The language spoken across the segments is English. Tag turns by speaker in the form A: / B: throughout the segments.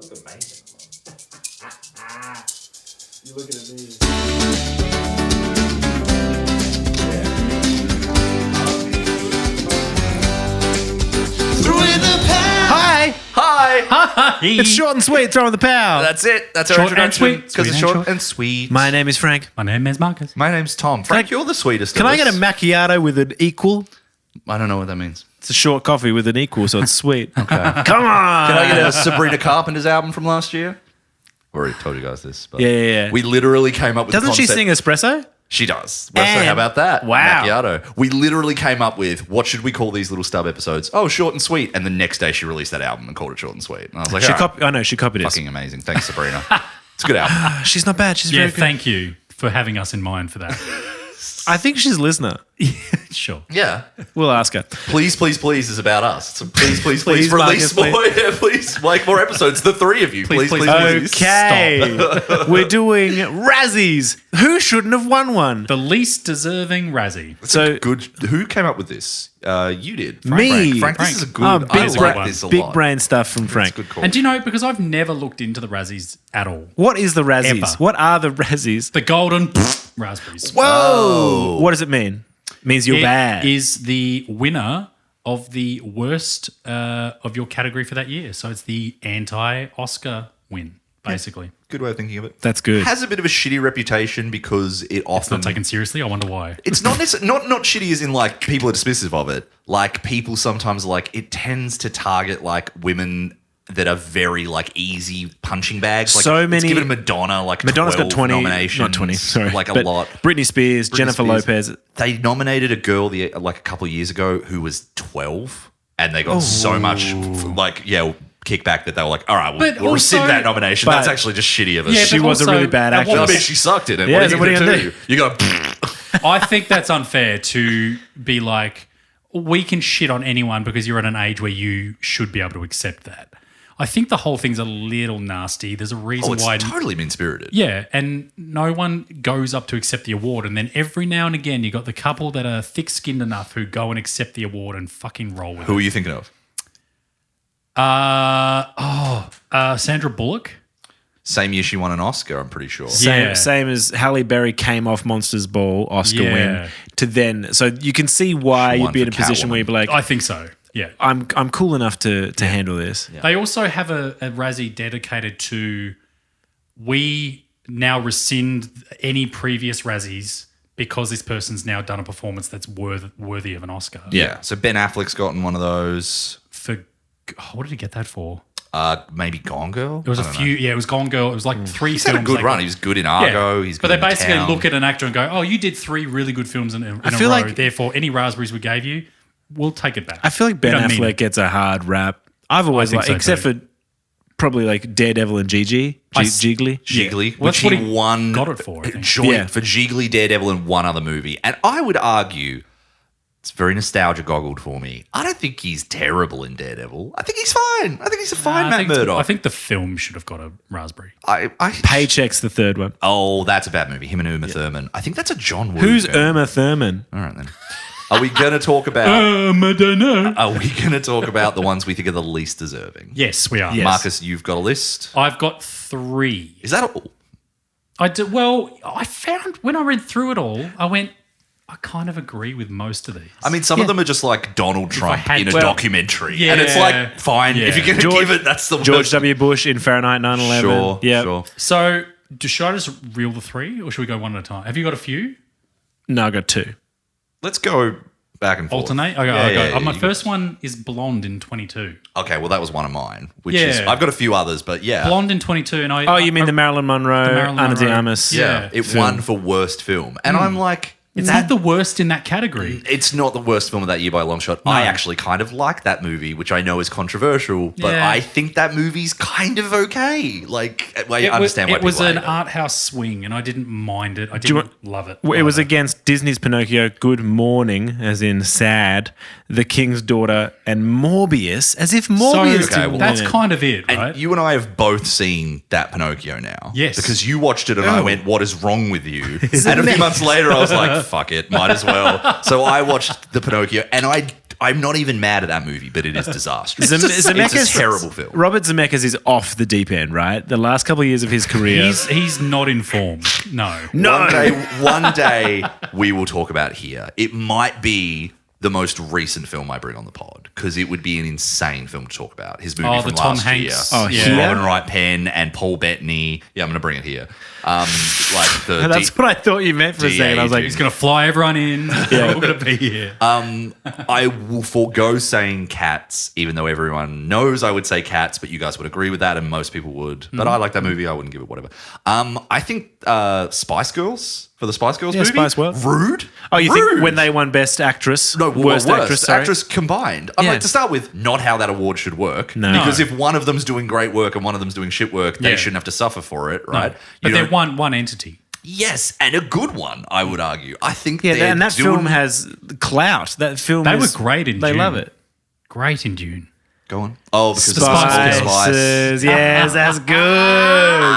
A: looks amazing.
B: You're looking at me.
C: Hi.
B: It's short and sweet, throwing the power.
C: That's it. That's our
D: Short and
C: introduction.
D: sweet.
C: Because it's
D: Sweet and
C: short
D: short.
C: and sweet.
B: My name is Frank.
D: My name is Marcus.
C: My name's Tom. Frank, you're the sweetest.
B: Can
C: of
B: I get a
C: us.
B: macchiato with an equal?
C: I don't know what that means.
B: It's a short coffee with an equal, so it's sweet.
C: Okay.
B: Come on.
C: Can I get a Sabrina Carpenter's album from last year? I've already told you guys this. But
B: Yeah.
C: We literally came up with
B: Doesn't
C: the
B: she
C: concept.
B: sing espresso?
C: She does. Well, so how about that?
B: Wow.
C: Macchiato. We literally came up with, what should we call these little stub episodes? Oh, short and sweet. And the next day she released that album and called it Short and Sweet. And I was like,
B: She copied it.
C: fucking amazing. Thanks, Sabrina. It's a good album.
B: She's not bad. She's
D: Yeah,
B: very good.
D: thank you for having us in mind for that.
B: I think she's a listener.
D: Sure.
C: Yeah.
B: We'll ask her.
C: Please, please, please is about us. So please, please,
B: Please,
C: please, release
B: Marcus,
C: more. Yeah, please, like more episodes. The three of you. Please, please, please.
B: Okay. We're doing Razzies. Who shouldn't have won one?
D: The least deserving Razzie.
B: So
C: Good. Who came up with this? You did.
B: Me.
C: Frank, this
D: Frank.
C: is a good.
B: Oh,
C: I
B: big,
C: like
D: brain-
C: this a
B: big
C: lot.
B: brain stuff from Frank.
C: It's a good call.
D: And do you know, because I've never looked into the Razzies at all.
B: What is the Razzies?
D: Ever.
B: What are the Razzies?
D: The golden raspberries.
B: Whoa! What does it mean? Means you're
D: It
B: bad.
D: is the winner of the worst of your category for that year. So it's the anti-Oscar win, basically.
C: Good way of thinking of it.
B: That's good.
C: Has a bit of a shitty reputation because it often
D: Not taken seriously. I wonder why.
C: It's not not shitty as in like people are dismissive of it. Like people sometimes like it tends to target like women that are very like easy punching bags. Like,
B: So
C: it's
B: many-
C: given Madonna like
B: Madonna's
C: 12
B: got 20
C: nominations,
B: not 20, sorry.
C: like a
B: but
C: lot.
B: Britney Spears, Jennifer
C: Spears.
B: Lopez.
C: They nominated a girl like a couple of years ago who was 12, and they got so much kickback that they were like, all right,
D: But
C: we'll rescind
D: also-
C: that nomination.
B: but-
C: That's actually just shitty of us.
D: Yeah,
B: She
D: but
B: was a
D: also,
B: really bad
D: at what
C: I
B: actress.
C: mean, she sucked it. And
B: Yeah,
C: what are
B: so
C: you
B: what are you
C: going to
B: gonna
C: do? You got
D: I think that's unfair to be like, we can shit on anyone because you're at an age where you should be able to accept that. I think the whole thing's a little nasty. There's a reason
C: oh, it's
D: why.
C: totally mean-spirited.
D: Yeah, and no one goes up to accept the award. And then every now and again, you got the couple that are thick-skinned enough who go and accept the award and fucking roll with
C: Who
D: it.
C: are you thinking of?
D: Sandra Bullock?
C: Same year she won an Oscar, I'm pretty sure.
D: Yeah.
B: Same as Halle Berry came off Monsters Ball, Oscar
D: Yeah.
B: win, to then. So you can see why
C: She
B: you'd
C: won
B: be in a
C: for
B: position where you'd be like,
D: I think so, yeah.
B: I'm cool enough to handle this.
D: They also have a Razzie dedicated to, we now rescind any previous Razzies because this person's now done a performance that's worthy of an Oscar.
C: Yeah. So Ben Affleck's gotten one of those.
D: What did he get that for?
C: Maybe Gone Girl?
D: It was a few. Yeah, it was Gone Girl. It was like 3
C: He's
D: films.
C: had a good
D: they
C: run.
D: got.
C: He was good in Argo. He's good
D: But they
C: in The
D: basically
C: Town.
D: look at an actor and go, "Oh, you did 3 really good films in a
B: feel
D: row.
B: like-
D: Therefore, any raspberries we gave you, we'll take it back."
B: I feel like Ben
D: We don't mean
B: Affleck
D: it.
B: gets a hard rap. I've always
D: think
B: liked,
D: so
B: except
D: too.
B: for probably like Daredevil and Jiggly.
C: Jiggly,
D: Well,
C: which
D: that's what
C: he
D: he
C: won
D: got it for, I think.
C: joint
B: Yeah.
C: for Jiggly, Daredevil, and one other movie. And I would argue it's very nostalgia goggled for me. I don't think he's terrible in Daredevil. I think he's fine. I think he's a fine Matt Murdock.
D: I think the film should have got a raspberry.
B: Paycheck's the third one.
C: Oh, that's a bad movie. Him and Uma Thurman. I think that's a John Woo
B: Who's
C: film.
B: Irma Thurman?
C: All right then. Are we going to talk about?
D: I don't know.
C: Are we going to talk about the ones we think are the least deserving?
D: Yes, we are.
B: Yes.
C: Marcus, you've got a list.
D: I've got 3.
C: Is that all?
D: I found when I read through it all, I went, I kind of agree with most of these.
C: I mean, some of them are just like Donald Trump
D: had-
C: in a
D: well,
C: documentary.
D: yeah.
C: And it's like, fine.
D: Yeah.
C: If you're going to give it, that's the
B: George
C: worst.
B: W. Bush in Fahrenheit 9/11.
C: Sure,
B: Yeah.
C: sure.
D: So, should I just reel the 3 or should we go one at a time? Have you got a few?
B: No, I got 2.
C: Let's go back and forth.
D: Alternate? Okay,
C: Yeah, yeah,
D: my
C: you
D: first one is Blonde in 22.
C: Okay, well, that was one of mine, which
D: Yeah.
C: is, I've got a few others, but yeah.
D: Blonde in 22. And
B: Oh, you mean the Marilyn Monroe,
D: Marilyn
B: Ana de
D: Monroe.
B: Armas?
C: Yeah, it
B: film.
C: won for worst film. And I'm like,
D: It's not the worst in that category.
C: it's not the worst film of that year by a long shot. I actually kind of like that movie, which I know is controversial, but
D: Yeah.
C: I think that movie's kind of okay. Like, I
D: It
C: understand why
D: it was
C: people
D: an
C: hate it.
D: art house swing, and I didn't mind it. I
B: you
D: didn't
B: want-
D: love it.
B: Well, it was against Disney's Pinocchio, Good Morning, as in sad, The King's Daughter, and Morbius, as if Morbius
C: okay,
B: didn't
C: well,
D: that's
B: win it.
D: kind of it,
C: And
D: right?
C: you and I have both seen that Pinocchio now.
D: Yes.
C: Because you watched it and I went, what is wrong with you? And a few
B: it?
C: months later, I was like, fuck it, might as well. So I watched the Pinocchio and I'm not even mad at that movie, but it is disastrous. it's
B: Zemeckis-
C: a terrible film.
B: Robert Zemeckis is off the deep end, right? The last couple of years of his career.
D: He's not informed. No.
C: One day we will talk about here. It might be the most recent film I bring on the pod because it would be an insane film to talk about. His movie from
D: the Tom
C: last
D: Hanks.
C: year.
B: Oh,
C: With
B: yeah.
C: Robin Wright Penn and Paul Bettany. Yeah, I'm going to bring it here.
B: That's what I thought you meant for a second. I was like,
D: He's going to fly everyone in. We're all going to be here.
C: I will forego saying Cats, even though everyone knows I would say Cats, but you guys would agree with that, and most people would. But I like that movie. I wouldn't give it whatever. I think Spice Girls for the Spice Girls movie.
B: Spice World.
C: Rude.
B: oh, you
C: Rude.
B: think when they won Best Actress?
C: No,
B: worst actress. Sorry.
C: actress combined. I'm
B: Yeah.
C: like, to start with, not how that award should work.
B: No.
C: Because if one of them's doing great work and one of them's doing shit work, they
D: Yeah.
C: shouldn't have to suffer for it, right?
D: But
C: You
D: they're
C: don't-
D: one entity.
C: Yes, and a good one, I would argue. I think
B: Yeah,
C: they're
B: and that
C: doing-
B: film has clout. That film
D: They were
B: is-
D: great in
B: They
D: Dune.
B: love it.
D: Great in Dune.
C: Go on. Oh, because
D: Spice.
B: Spices. Yes, that's good.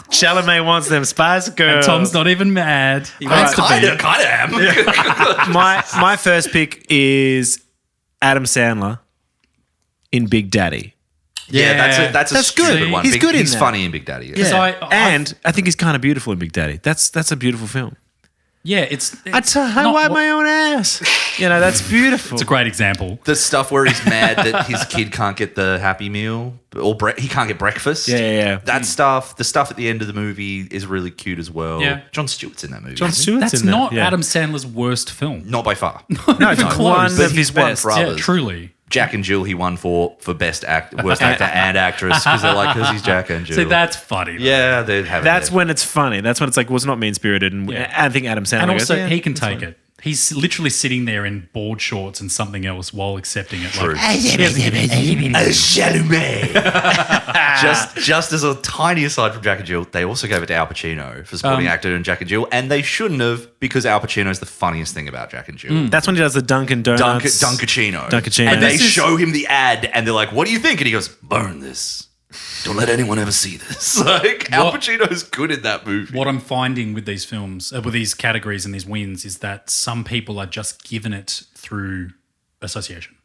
B: Chalamet wants them Spice Girls.
D: Tom's not even mad. He
C: I
D: wants to
C: kind
D: be.
C: of am.
B: my first pick is Adam Sandler in Big Daddy.
C: Yeah, that's a
B: That's
C: stupid
B: good.
C: one.
B: He's good in
C: He's
B: that.
C: funny in Big Daddy.
B: Yeah.
D: I-
B: and I think he's kind of beautiful in Big Daddy. That's a beautiful film.
D: Yeah, it's
B: I
D: not
B: wipe
D: what-
B: my own ass. That's beautiful.
D: It's a great example.
C: The stuff where he's mad that his kid can't get the Happy Meal or he can't get breakfast.
B: Yeah.
C: That stuff, the stuff at the end of the movie is really cute as well.
D: Yeah.
C: John Stewart's in that movie.
B: John Stewart's
D: That's
B: in there,
D: not
B: yeah.
D: Adam Sandler's worst film.
C: Not by far.
B: No, it's
D: close.
B: one
C: But
B: of
C: he's
B: his
C: won
B: best.
C: for
D: Yeah,
C: others.
D: truly.
C: Jack and Jill he won for worst actor and actress because they're like, because he's Jack and Jill.
D: See, that's funny. though.
C: yeah, they're having
B: That's
C: their-
B: when it's funny. That's when it's like, well, it's not mean spirited. And
D: Yeah.
B: I think Adam Sandler
D: And
B: goes,
D: also,
B: yeah,
D: he can take it. He's literally sitting there in board shorts and something else while accepting it.
C: True.
D: Like,
C: just as a tiny aside from Jack and Jill, they also gave it to Al Pacino for supporting actor in Jack and Jill, and they shouldn't have because Al Pacino's the funniest thing about Jack and Jill.
B: That's when he does the Dunkin' Donuts.
C: Dunkachino.
B: Dunkachino.
C: And they
D: This is-
C: show him the ad, and they're like, "What do you think?" And he goes, "Burn this. Don't let anyone ever see this." Like Al
D: What-
C: Pacino's good in that movie.
D: what I'm finding with these films, with these categories and these wins, is that some people are just given it through association.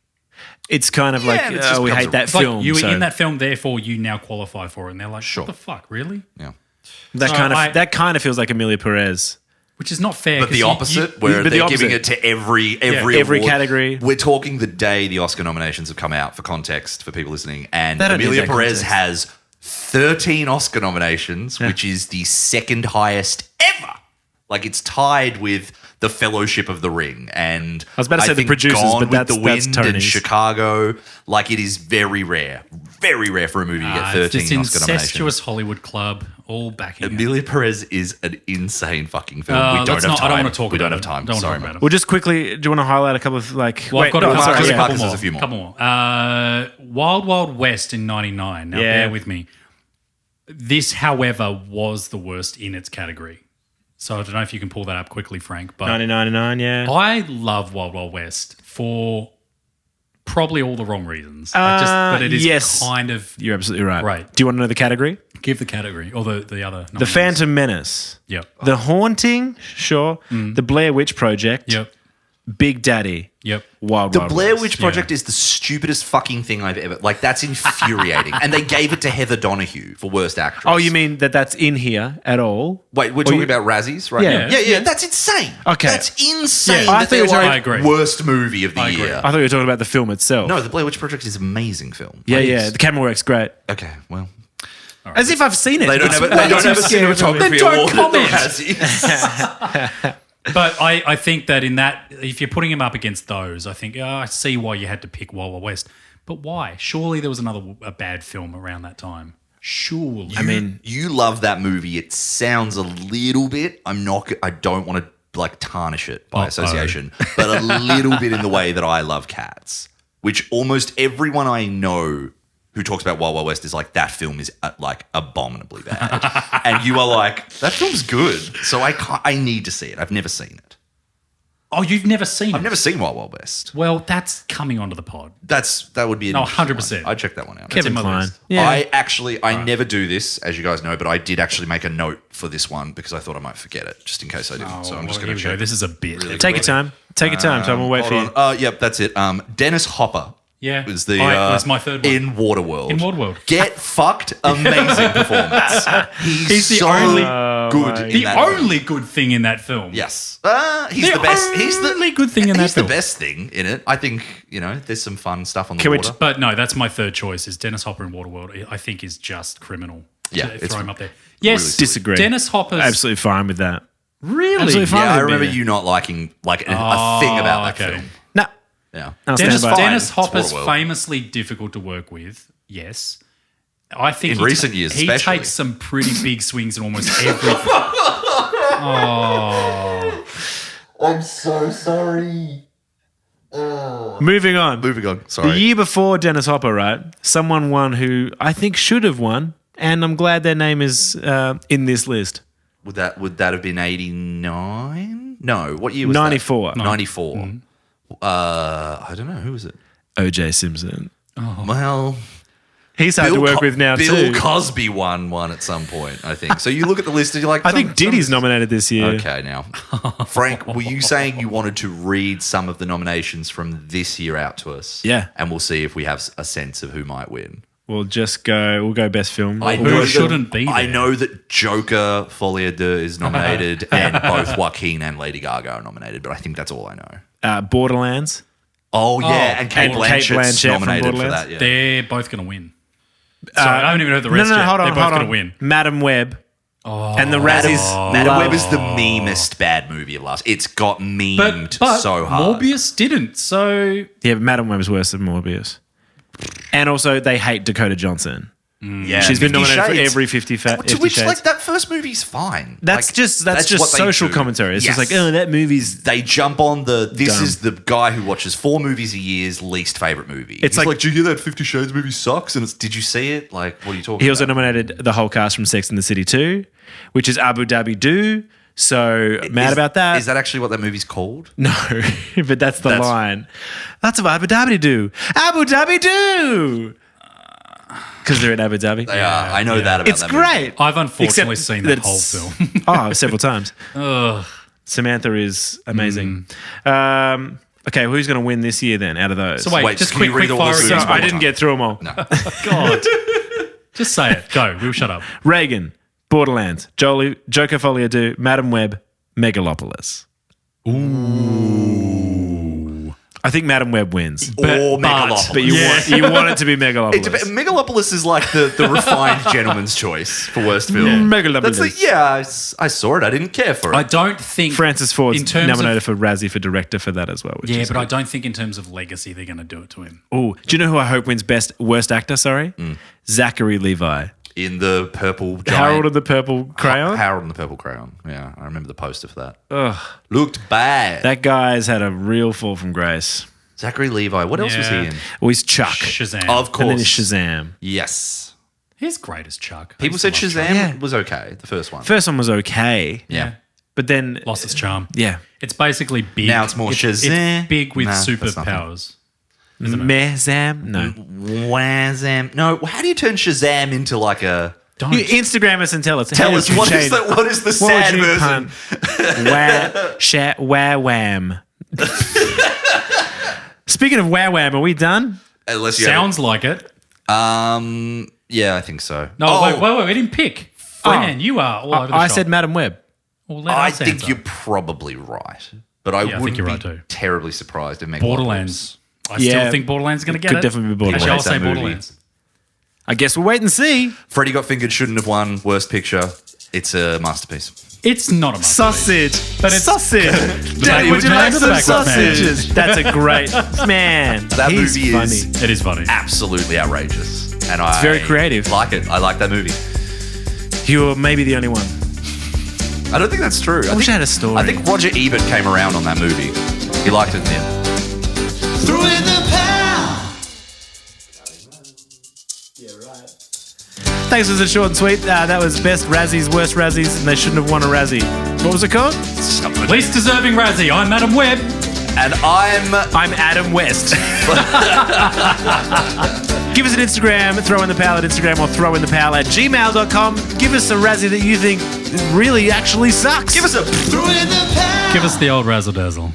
B: It's kind of like,
C: and it just
B: we
C: becomes
B: hate
C: a-
B: that
D: It's like
B: film.
D: you were
B: so
D: in that film, therefore you now qualify for it. And they're like,
C: Sure.
D: what the fuck, really?
C: Yeah.
B: that
D: So
B: kind of
D: I-
B: that kind of feels like Amelia Perez.
D: Which is not fair.
C: But
D: 'cause
C: the opposite, where
B: but the
C: they're giving
B: opposite.
C: it to every
B: Every
C: award.
B: category.
C: We're talking the day the Oscar nominations have come out for context for people listening, and
B: They don't need
C: Amelia
B: that
C: Perez
B: context.
C: has 13 Oscar nominations, which is the second highest ever. Like it's tied with the Fellowship of the Ring, and
B: I was about to say the
C: think
B: producers,
C: Gone
B: but
C: with
B: that's
C: the Wind and
B: Tony's.
C: Chicago. Like it is very rare for a movie to get 13
D: this
C: Oscar nominations.
D: incestuous Hollywood club, all backing it.
C: Amelia Perez is an insane fucking film. we don't
D: let's
C: have
D: not-
C: time.
D: I don't want to talk
C: We
D: about
C: don't have
D: it.
C: time.
D: Don't
C: Sorry,
D: talk
C: man.
D: about it.
B: Well, just quickly, do you want to highlight a couple of like?
D: Well, I've got a
B: no,
D: couple,
B: sorry,
D: just a
B: yeah.
D: couple
C: Marcus
D: more.
C: has a few more.
D: Couple more. Wild Wild West in '99. Now,
B: Yeah.
D: bear with me. This, however, was the worst in its category. So I don't know if you can pull that up quickly, Frank. But
B: 1999, yeah.
D: I love Wild Wild West for probably all the wrong reasons. But it is
B: yes.
D: kind of
B: You're absolutely right.
D: Right.
B: Do you want to know the category?
D: give the category or the other.
B: The
D: nominees.
B: Phantom Menace.
D: Yep.
B: The Haunting, sure. The Blair Witch Project.
D: Yep.
B: Big Daddy.
D: Yep.
B: Wild
C: The
B: Wild
C: Blair
B: West.
C: Witch Project is the stupidest fucking thing I've ever. Like, that's infuriating. And they gave it to Heather Donahue for worst actress.
B: Oh, you mean that's in here at all?
C: Wait, we're
B: Or
C: talking
B: you-
C: about Razzies, right?
B: Yeah.
C: now? Yeah. That's insane.
B: Okay.
C: That's insane.
B: Yeah, I
C: that
B: thought you were
C: they're
B: talking-
C: like
D: I agree.
C: worst movie of the
D: agree.
C: year.
B: I thought you were talking about the film itself.
C: No, the Blair Witch Project is an amazing film.
B: Yeah,
C: Like,
B: yeah.
C: it's-
B: The camera work's great.
C: Okay, well.
B: As if I've seen it.
C: They don't
B: It's
C: have a,
B: way
C: they don't
B: too
C: have a
B: scary for me.
C: cinematography
D: Then don't
C: award at the
D: comment.
C: Razzies.
D: But I think that in that, if you're putting him up against those, I think, I see why you had to pick Wild Wild West. But why? Surely there was a bad film around that time. Surely.
B: I mean,
C: You love that movie. It sounds a little bit. I don't want to like tarnish it by association, but a little bit in the way that I love Cats, which almost everyone I know who talks about Wild Wild West is like, that film is like abominably bad, and you are like, that film's good. So I need to see it. I've never seen it.
D: Oh, you've never seen it?
C: I've never seen Wild Wild West.
D: Well, that's coming onto the pod.
C: That would be an
D: No,
C: interesting
D: 100%.
C: one. I'd check that one out.
B: Kevin
D: in my
B: Kline.
D: list.
B: Yeah.
C: I never do this, as you guys know, but I did actually make a note for this one because I thought I might forget it, just in case I didn't. So I'm just going to check.
D: This is a bit.
C: Really
B: Take your time. Take your time, Tom. We'll wait for you.
C: Yep, that's it. Dennis Hopper.
D: Yeah.
C: Was the
D: was my third one.
C: in Waterworld.
D: In Waterworld.
C: Get fucked. Amazing performance. He's
D: the
C: so
D: only-
C: good. in
D: The
C: that
D: only
C: movie.
D: good thing in that film.
C: Yes. He's the best. He's the
D: only good thing in that
C: He's the
D: film.
C: best thing in it. I think, there's some fun stuff on the
B: Can we
C: water.
D: But no, that's my third choice. Is Dennis Hopper in Waterworld? I think is just criminal.
C: Yeah,
D: to
C: it's
D: throw him up there. Yes,
C: really
B: Disagree.
D: Dennis Hopper's
B: Absolutely fine with that.
D: really.
B: Absolutely fine.
C: Yeah, I
B: with
C: remember
B: it.
C: you not liking a thing about that
D: okay.
C: film.
B: No.
C: Yeah.
B: I'll stand by it.
D: Dennis
C: It's
D: Hopper's
C: Waterworld.
D: famously difficult to work with. Yes, I think
C: In recent years,
D: he
C: especially.
D: takes some pretty big swings in almost everything.
C: I'm so sorry.
B: Moving on.
C: Moving on.
B: The
C: Sorry.
B: year before Dennis Hopper, right? Someone won who I think should have won, and I'm glad their name is in this list.
C: Would that have been 89? No. What year was
B: 94.
C: that? 94. I don't know. Who was it?
B: O.J. Simpson.
C: Well,
B: He's hard to work with now
C: Bill
B: too.
C: Cosby won one at some point, I think. So you look at the list and you're like,
B: I think Diddy's nominated this year.
C: Okay, now. Frank, were you saying you wanted to read some of the nominations from this year out to us?
B: Yeah.
C: And we'll see if we have a sense of who might win.
B: We'll go best film.
D: Who shouldn't be
C: I
D: there?
C: know that Joker, Folie à Deux is nominated, and both Joaquin and Lady Gaga are nominated, but I think that's all I know.
B: Borderlands.
C: Oh, yeah, and Kate
B: and Kate
C: Blanchett's
B: Blanchett from
C: nominated for
B: Borderlands.
C: that, yeah.
D: They're both going to win. Sorry, I haven't even heard the rest
B: No,
D: yet.
B: hold on,
D: They're both
B: hold
D: going
B: on.
D: to win.
B: Madam Web. And the Razzies.
C: Madam Web is the memest bad movie of last. It's got memed
D: But
C: so hard.
D: Morbius didn't. So
B: Yeah, but Madam Web is worse than Morbius. And also, they hate Dakota Johnson.
C: Yeah,
B: She's been
C: 50
B: nominated for
C: Shades.
B: every 50
C: To
B: 50
C: which,
B: Shades.
C: like, that first movie's fine.
B: That's
C: Like,
B: just
C: what they
B: social
C: do.
B: commentary. It's
C: Yes.
B: just like, oh, that movie's.
C: They jump on this
B: Dumb.
C: is the guy who watches 4 movies a year's least favorite movie.
B: It's
C: He's
B: like-
C: do you hear that 50 Shades movie sucks? And it's, did you see it? Like, what are you talking
B: He also
C: about?
B: nominated the whole cast from Sex and the City 2, which is Abu Dhabi Do. So mad about that.
C: Is that actually what that movie's called?
B: No, but that's the
C: That's-
B: line. That's what Abu Dhabi do. Abu Dhabi do. Because they're in Abu Dhabi.
C: They are. I know that about
B: It's
C: that
B: great.
D: I've unfortunately
B: Except
D: seen
B: that
D: that whole
B: it's-
D: film.
B: Oh, several times. Samantha is amazing. Okay, who's going to win this year then out of those?
D: So wait, just
C: can you
D: quick
C: read all
D: fire
C: the
B: So
C: movies
D: again.
C: one
B: I
C: more
B: didn't
C: time?
B: get through them all.
D: God. Just say it. Go. We'll shut up.
B: Reagan, Borderlands, Joker Folie à Deux, Madam Web, Megalopolis. Ooh. I think Madam Web wins.
C: Or Megalopolis.
B: But you want it to be Megalopolis.
C: Megalopolis is like the refined gentleman's choice for worst film.
B: Megalopolis.
C: That's I saw it. I didn't care for it.
D: I don't think
B: Francis Ford's
D: in terms
B: nominated
D: of,
B: for Razzie for director for that as well. Which
D: Yeah,
B: is
D: but I don't think in terms of legacy they're going to do it to him.
B: Oh, do you know who I hope wins worst actor? Sorry, Zachary Levi.
C: In the purple giant.
B: Harold and the Purple Crayon.
C: Harold and the Purple Crayon. Yeah, I remember the poster for that.
B: Ugh,
C: Looked bad.
B: that guy's had a real fall from grace.
C: Zachary Levi. What else was he
D: Yeah.
C: in?
B: Well, he's Chuck.
D: Shazam.
C: Of
B: And then
C: course.
B: he's Shazam.
C: Yes.
D: He's great as Chuck.
C: People said
D: I used to love
C: Shazam
B: Yeah.
C: was okay, the first one.
B: First one was okay.
C: Yeah.
B: But then,
D: Chuck. Lost its charm.
B: yeah.
D: It's basically big.
C: Now it's more Shazam.
D: It's big with
C: Nah, that's
D: superpowers.
B: Mehzam? No.
C: Wazam. No, how do you turn Shazam into like a...
D: Don't.
B: You Instagram us and tell us.
C: Tell
B: How
C: us,
B: did you
C: what
B: change-
C: is the
B: What would
C: sad
B: you
C: version?
B: Wah wham. Speaking of wah wham, are we done?
C: Unless you
D: Sounds like it.
C: yeah, I think so.
D: No,
C: Oh,
D: wait. We didn't pick. Fran, you are all over the
B: I
D: shop.
B: said Madam Web.
D: Well, let
C: I
D: us
C: think
D: answer.
C: you're probably right. But I
D: Yeah, I think
C: wouldn't
D: you're
C: be
D: right too.
C: terribly surprised if Megalopolis.
D: Borderlands. I
B: Yeah.
D: still think Borderlands is going to get
B: Could
D: it.
B: definitely be Borderlands.
D: Actually, I'll
C: That
D: say
C: movie.
D: Borderlands.
B: I guess we'll wait and see.
C: Freddie Got Fingered shouldn't have won Worst Picture. It's a masterpiece.
D: It's not a masterpiece.
B: Sausage.
D: But it's-
B: sausage. Daddy, would you
D: Man
B: like
D: to the
B: some
D: back, man.
B: sausages? That's a great man.
C: That
B: He's
C: movie
B: funny.
C: is
D: It is funny.
C: absolutely outrageous. And I
B: very creative.
C: like it. I like that movie.
B: You're maybe the only one.
C: I don't think that's true. I
B: wish
C: think,
B: I had a story.
C: I think Roger Ebert came around on that movie. He liked it in the end.
A: Throw in the pound.
B: Thanks for the short and sweet. That was best Razzies, worst Razzies, and they shouldn't have won a Razzie. What was it called?
D: Least deserving Razzie. I'm Adam Webb.
C: And I'm
B: Adam West. Give us an Instagram, throw in the pal at Instagram or throw in the pal at gmail.com. Give us a Razzie that you think really actually sucks.
C: Give us a throw in the pal.
D: Give us the old razzle dazzle.